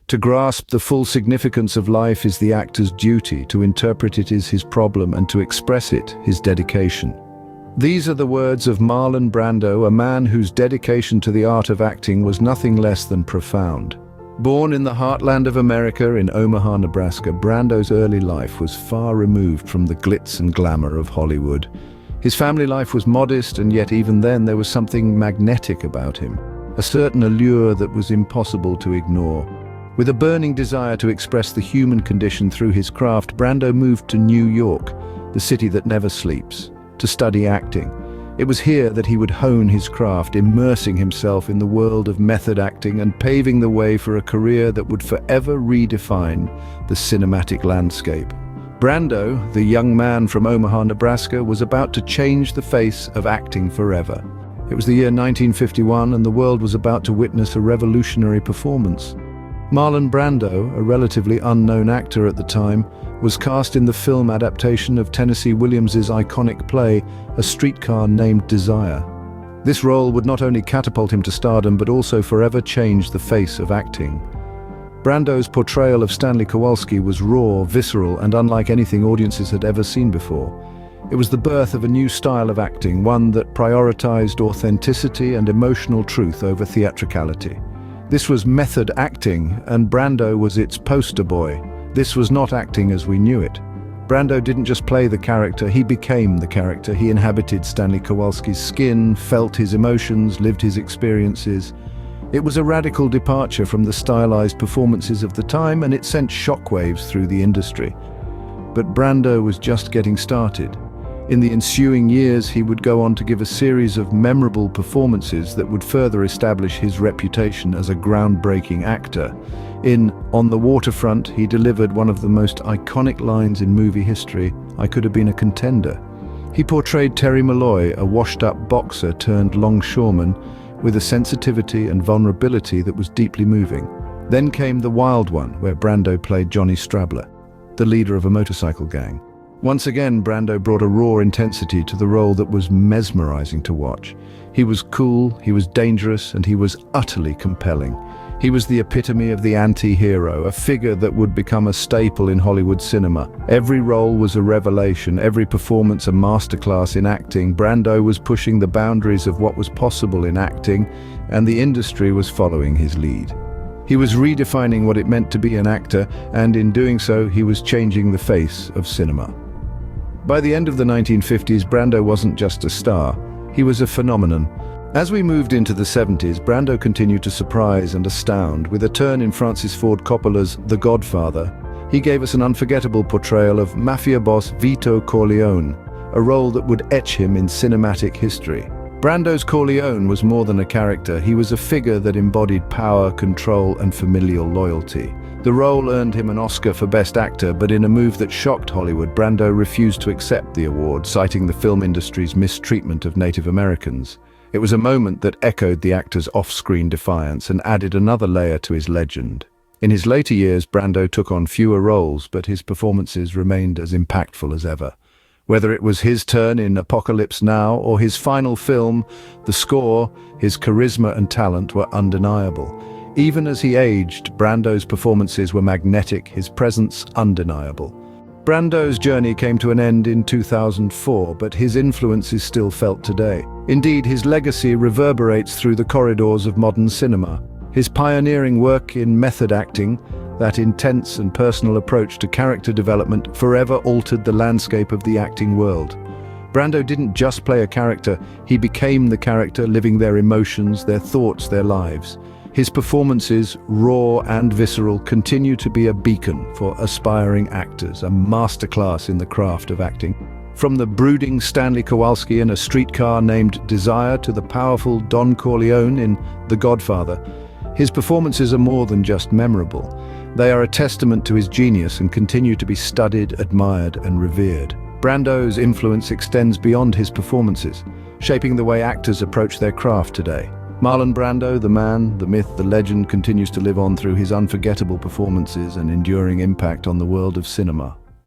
To grasp the full significance of life is the actor's duty, to interpret it is his problem, and to express it, his dedication. These are the words of Marlon Brando, a man whose dedication to the art of acting was nothing less than profound. Born in the heartland of America in Omaha, Nebraska, Brando's early life was far removed from the glitz and glamour of Hollywood. His family life was modest, and yet even then there was something magnetic about him, a certain allure that was impossible to ignore. With a burning desire to express the human condition through his craft, Brando moved to New York, the city that never sleeps, to study acting. It was here that he would hone his craft, immersing himself in the world of method acting and paving the way for a career that would forever redefine the cinematic landscape. Brando, the young man from Omaha, Nebraska, was about to change the face of acting forever. It was the year 1951, and the world was about to witness a revolutionary performance. Marlon Brando, a relatively unknown actor at the time, was cast in the film adaptation of Tennessee Williams's iconic play, A Streetcar Named Desire. This role would not only catapult him to stardom, but also forever change the face of acting. Brando's portrayal of Stanley Kowalski was raw, visceral, and unlike anything audiences had ever seen before. It was the birth of a new style of acting, one that prioritized authenticity and emotional truth over theatricality. This was method acting, and Brando was its poster boy. This was not acting as we knew it. Brando didn't just play the character, he became the character. He inhabited Stanley Kowalski's skin, felt his emotions, lived his experiences. It was a radical departure from the stylized performances of the time, and it sent shockwaves through the industry. But Brando was just getting started. In the ensuing years, he would go on to give a series of memorable performances that would further establish his reputation as a groundbreaking actor. In On the Waterfront, he delivered one of the most iconic lines in movie history, "I could have been a contender." He portrayed Terry Malloy, a washed-up boxer turned longshoreman, with a sensitivity and vulnerability that was deeply moving. Then came The Wild One, where Brando played Johnny Strabler, the leader of a motorcycle gang. Once again, Brando brought a raw intensity to the role that was mesmerizing to watch. He was cool, he was dangerous, and he was utterly compelling. He was the epitome of the anti-hero, a figure that would become a staple in Hollywood cinema. Every role was a revelation, every performance a masterclass in acting. Brando was pushing the boundaries of what was possible in acting, and the industry was following his lead. He was redefining what it meant to be an actor, and in doing so, he was changing the face of cinema. By the end of the 1950s, Brando wasn't just a star, he was a phenomenon. As we moved into the 70s, Brando continued to surprise and astound. With a turn in Francis Ford Coppola's The Godfather, he gave us an unforgettable portrayal of mafia boss Vito Corleone, a role that would etch him in cinematic history. Brando's Corleone was more than a character, he was a figure that embodied power, control, and familial loyalty. The role earned him an Oscar for Best Actor, but in a move that shocked Hollywood, Brando refused to accept the award, citing the film industry's mistreatment of Native Americans. It was a moment that echoed the actor's off-screen defiance and added another layer to his legend. In his later years, Brando took on fewer roles, but his performances remained as impactful as ever. Whether it was his turn in Apocalypse Now or his final film, the score, his charisma and talent were undeniable. Even as he aged, Brando's performances were magnetic, his presence undeniable. Brando's journey came to an end in 2004, but his influence is still felt today. Indeed, his legacy reverberates through the corridors of modern cinema. His pioneering work in method acting, that intense and personal approach to character development, forever altered the landscape of the acting world. Brando didn't just play a character, he became the character, living their emotions, their thoughts, their lives. His performances, raw and visceral, continue to be a beacon for aspiring actors, a masterclass in the craft of acting. From the brooding Stanley Kowalski in A Streetcar Named Desire to the powerful Don Corleone in The Godfather, his performances are more than just memorable. They are a testament to his genius and continue to be studied, admired, and revered. Brando's influence extends beyond his performances, shaping the way actors approach their craft today. Marlon Brando, the man, the myth, the legend, continues to live on through his unforgettable performances and enduring impact on the world of cinema.